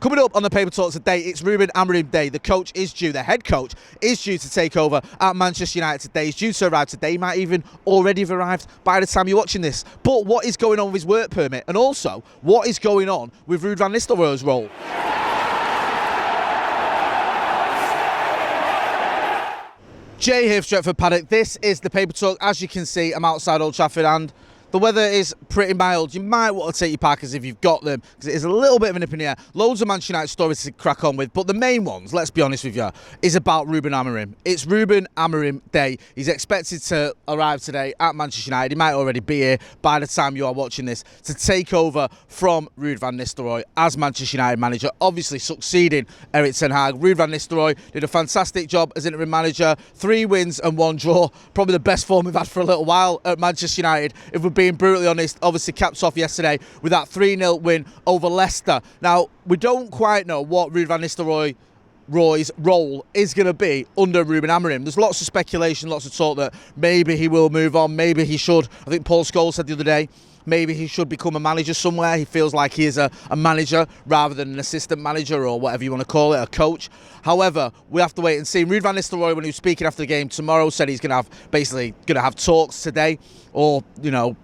Coming up on the Paper Talk today, it's Ruud Amorim Day. The coach is due, the head coach is due to take over at Manchester United today. He's due to arrive today. He might even already have arrived by the time you're watching this. But what is going on with his work permit? And also, what is going on with Ruud Van Nistelrooy's role? Jay here for Stretford, Paddock. This is the Paper Talk. As you can see, I'm outside Old Trafford and the weather is pretty mild. You might want to take your Packers if you've got them, because it is a little bit of a nip in the air. Loads of Manchester United stories to crack on with, but the main ones, let's be honest with you, is about Ruud Amorim. It's Ruud Amorim Day. He's expected to arrive today at Manchester United. He might already be here by the time you are watching this, to take over from Ruud Van Nistelrooy as Manchester United manager, obviously succeeding Erik ten Hag. Ruud Van Nistelrooy did a fantastic job as interim manager. 3 wins and 1 draw. Probably the best form we've had for a little while at Manchester United, if we're being brutally honest. Obviously capped off yesterday with that 3-0 win over Leicester. Now, we don't quite know what Ruud Van Nistelrooy's role is going to be under Ruud Amorim. There's lots of speculation, lots of talk that maybe he will move on, maybe he should. I think Paul Scholes said the other day, maybe he should become a manager somewhere. He feels like he is a manager rather than an assistant manager or whatever you want to call it, a coach. However, we have to wait and see. Ruud Van Nistelrooy, when he was speaking after the game tomorrow, said he's going to have talks today, or, you know,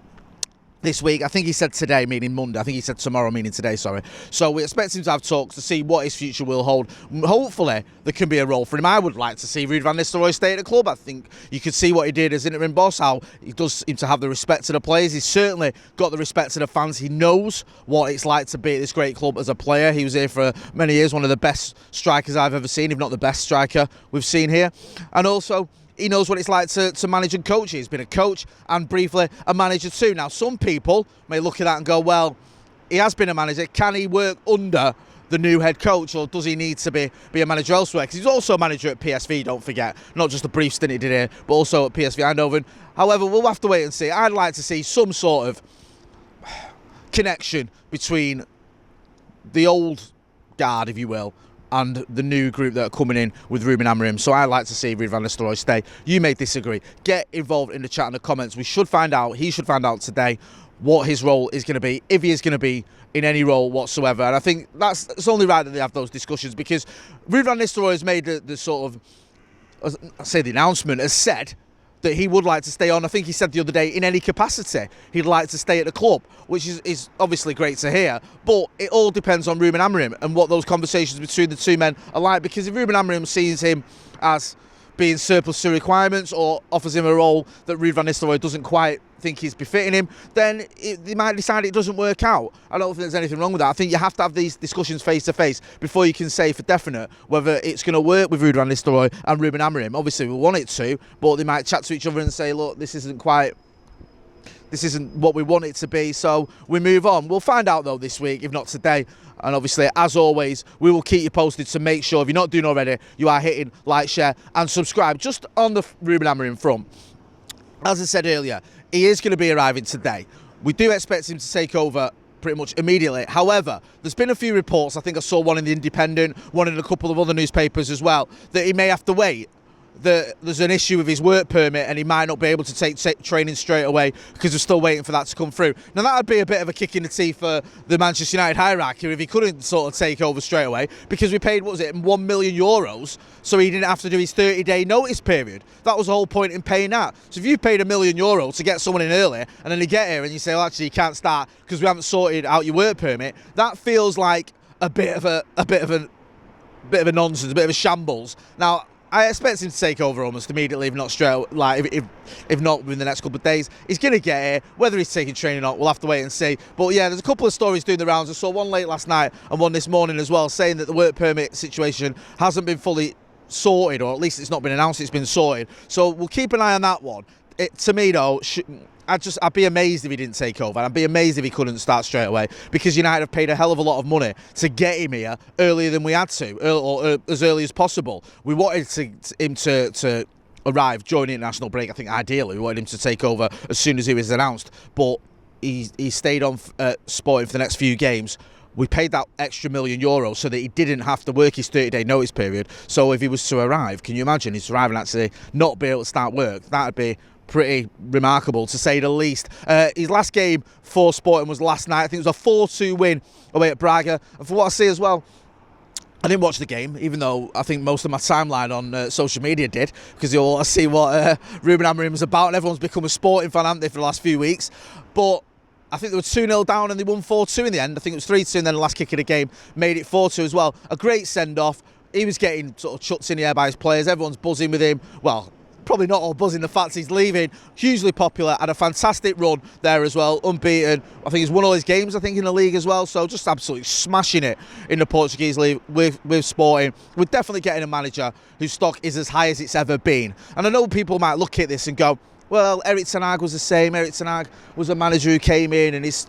this week. I think he said today, meaning Monday. I think he said tomorrow, meaning today, sorry. So we expect him to have talks to see what his future will hold. Hopefully, there can be a role for him. I would like to see Ruud Van Nistelrooy stay at the club. I think you could see what he did as interim boss, how he does seem to have the respect of the players. He's certainly got the respect of the fans. He knows what it's like to be at this great club as a player. He was here for many years, one of the best strikers I've ever seen, if not the best striker we've seen here. And also, he knows what it's like to manage and coach. He's been a coach and briefly a manager too. Now, some people may look at that and go, well, he has been a manager. Can he work under the new head coach, or does he need to be a manager elsewhere? Because he's also a manager at PSV, don't forget. Not just a brief stint he did here, but also at PSV Eindhoven. However, we'll have to wait and see. I'd like to see some sort of connection between the old guard, if you will, and the new group that are coming in with Ruud Amorim. So I'd like to see Ruud Van Nistelrooy stay. You may disagree. Get involved in the chat and the comments. We should find out, he should find out today what his role is going to be, if he is going to be in any role whatsoever. And I think it's only right that they have those discussions, because Ruud Van Nistelrooy has made the sort of, I say the announcement, has said that he would like to stay on. I think he said the other day, in any capacity, he'd like to stay at the club, which is obviously great to hear. But it all depends on Ruud Amorim and what those conversations between the two men are like. Because if Ruud Amorim sees him as being surplus to requirements, or offers him a role that Ruud Van Nistelrooy doesn't quite think is befitting him, then they might decide it doesn't work out. I don't think there's anything wrong with that. I think you have to have these discussions face to face before you can say for definite whether it's going to work with Ruud Van Nistelrooy and Ruud Amorim. Obviously, we want it to, but they might chat to each other and say, look, this isn't what we want it to be, so we move on. We'll find out though this week, if not today. And obviously, as always, we will keep you posted, so make sure, if you're not doing already, you are hitting like, share and subscribe. Just on the Ruud Amorim front, as I said earlier, he is going to be arriving today. We do expect him to take over pretty much immediately. However, there's been a few reports, I think I saw one in The Independent, one in a couple of other newspapers as well, that he may have to wait. There's an issue with his work permit and he might not be able to take training straight away because we're still waiting for that to come through. Now, that would be a bit of a kick in the teeth for the Manchester United hierarchy if he couldn't sort of take over straight away, because we paid, what was it, €1 million, so he didn't have to do his 30-day notice period. That was the whole point in paying that. So if you paid €1 million to get someone in early, and then you get here and you say, well, actually, you can't start because we haven't sorted out your work permit, that feels like a bit of a nonsense, a bit of a shambles. Now, I expect him to take over almost immediately, if not straight, like if not within the next couple of days. He's going to get here. Whether he's taking training or not, we'll have to wait and see. But yeah, there's a couple of stories doing the rounds. I saw one late last night and one this morning as well, saying that the work permit situation hasn't been fully sorted, or at least it's not been announced it's been sorted. So we'll keep an eye on that one. To me though, I'd be amazed if he didn't take over. I'd be amazed if he couldn't start straight away, because United have paid a hell of a lot of money to get him here earlier than we had to, or as early as possible. We wanted him to arrive during the international break. I think ideally we wanted him to take over as soon as he was announced, but he stayed on Sporting for the next few games. We paid that extra €1 million so that he didn't have to work his 30-day notice period. So if he was to arrive, can you imagine he's arriving actually not be able to start work? That'd be pretty remarkable, to say the least. His last game for Sporting was last night. I think it was a 4-2 win away at Braga. And for what I see as well, I didn't watch the game, even though I think most of my timeline on social media did, because you all want to see what Ruben Amorim was about, and everyone's become a sporting fan, haven't they, for the last few weeks. But I think they were 2-0 down and they won 4-2 in the end. I think it was 3-2, and then the last kick of the game made it 4-2 as well. A great send-off. He was getting sort of chucked in the air by his players. Everyone's buzzing with him. Well, probably not all buzzing. The fact he's leaving, hugely popular, had a fantastic run there as well, unbeaten. I think he's won all his games, I think, in the league as well. So just absolutely smashing it in the Portuguese league with Sporting. We're definitely getting a manager whose stock is as high as it's ever been. And I know people might look at this and go, well, Erik ten Hag was the same. Erik ten Hag was a manager who came in and his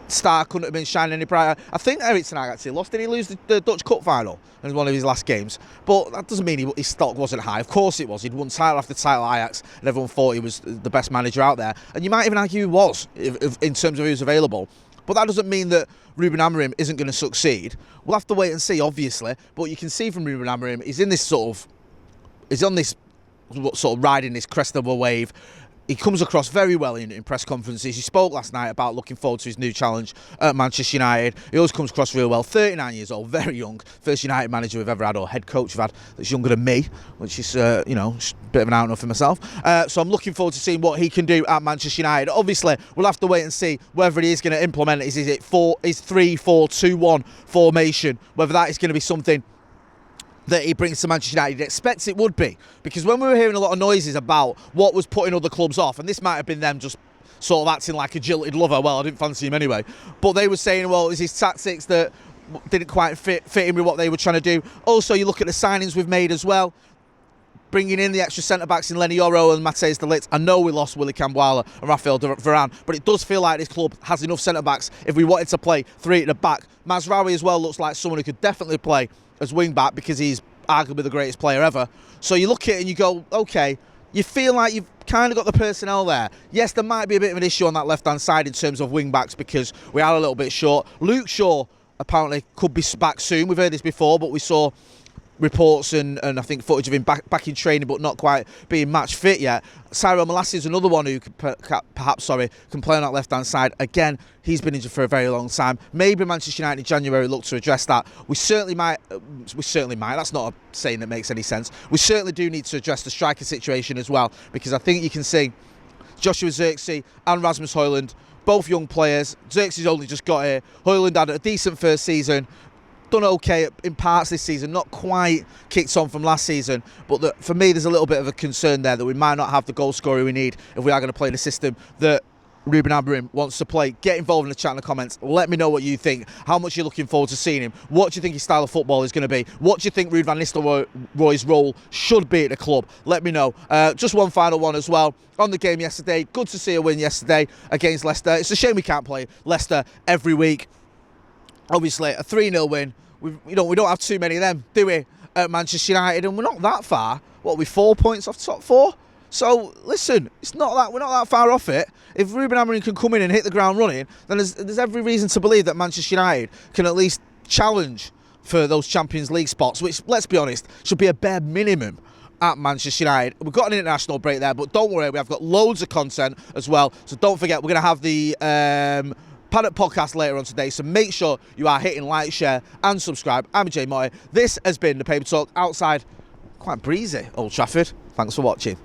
star couldn't have been shining any brighter. I think Erik ten Hag actually lost. Did he lose the Dutch Cup final in one of his last games? But that doesn't mean his stock wasn't high. Of course it was. He'd won title after title at Ajax, and everyone thought he was the best manager out there. And you might even argue he was, in terms of who was available. But that doesn't mean that Ruben Amorim isn't going to succeed. We'll have to wait and see, obviously. But you can see from Ruben Amorim, he's on this sort of riding this crest of a wave. He comes across very well in press conferences. He spoke last night about looking forward to his new challenge at Manchester United. He always comes across real well. 39 years old, very young. First United manager we've ever had, or head coach we've had, that's younger than me, which is, a bit of an out-and-out for myself. So I'm looking forward to seeing what he can do at Manchester United. Obviously, we'll have to wait and see whether he is going to implement his 3-4-2-1 formation, whether that is going to be something that he brings to Manchester United. He expects it would be, because when we were hearing a lot of noises about what was putting other clubs off, and this might have been them just sort of acting like a jilted lover, well, I didn't fancy him anyway, but they were saying, well, it was his tactics that didn't quite fit in with what they were trying to do. Also, you look at the signings we've made as well, bringing in the extra centre-backs in Lenny Yoro and Matthijs de Ligt. I know we lost Willy Cambuala and Rafael Varane, but it does feel like this club has enough centre-backs if we wanted to play three at the back. Mazraoui as well looks like someone who could definitely play as wing-back, because he's arguably the greatest player ever. So you look at it and you go, okay, you feel like you've kind of got the personnel there. Yes, there might be a bit of an issue on that left-hand side in terms of wing-backs, because we are a little bit short. Luke Shaw apparently could be back soon. We've heard this before, but we saw reports and I think footage of him back in training, but not quite being match fit yet. Cyril Malassi is another one who perhaps can play on that left hand side. Again, he's been injured for a very long time. Maybe Manchester United in January look to address that. We certainly might. That's not a saying that makes any sense. We certainly do need to address the striker situation as well, because I think you can see Joshua Zirkzee and Rasmus Højlund, both young players. Zirkzee's only just got here. Højlund had a decent first season. Done okay in parts this season, not quite kicked on from last season, but for me there's a little bit of a concern there that we might not have the goal scorer we need if we are going to play the system that Ruben Amorim wants to play. Get involved in the chat in the comments. Let me know what you think, how much you're looking forward to seeing him, what do you think his style of football is going to be, what do you think Ruud Van Nistelrooy's role should be at the club. Let me know. Just one final one as well on the game yesterday. Good to see a win yesterday against Leicester. It's a shame we can't play Leicester every week. Obviously, a 3-0 win. We don't have too many of them, do we, at Manchester United? And we're not that far. What are we, 4 points off top 4? So, listen, we're not that far off it. If Ruben Amorim can come in and hit the ground running, then there's every reason to believe that Manchester United can at least challenge for those Champions League spots, which, let's be honest, should be a bare minimum at Manchester United. We've got an international break there, but don't worry, we have got loads of content as well. So don't forget, we're going to have the Paddock podcast later on today, so make sure you are hitting like, share and subscribe. I'm Jay Motty. This has been the Paper Talk outside quite breezy Old Trafford. Thanks for watching.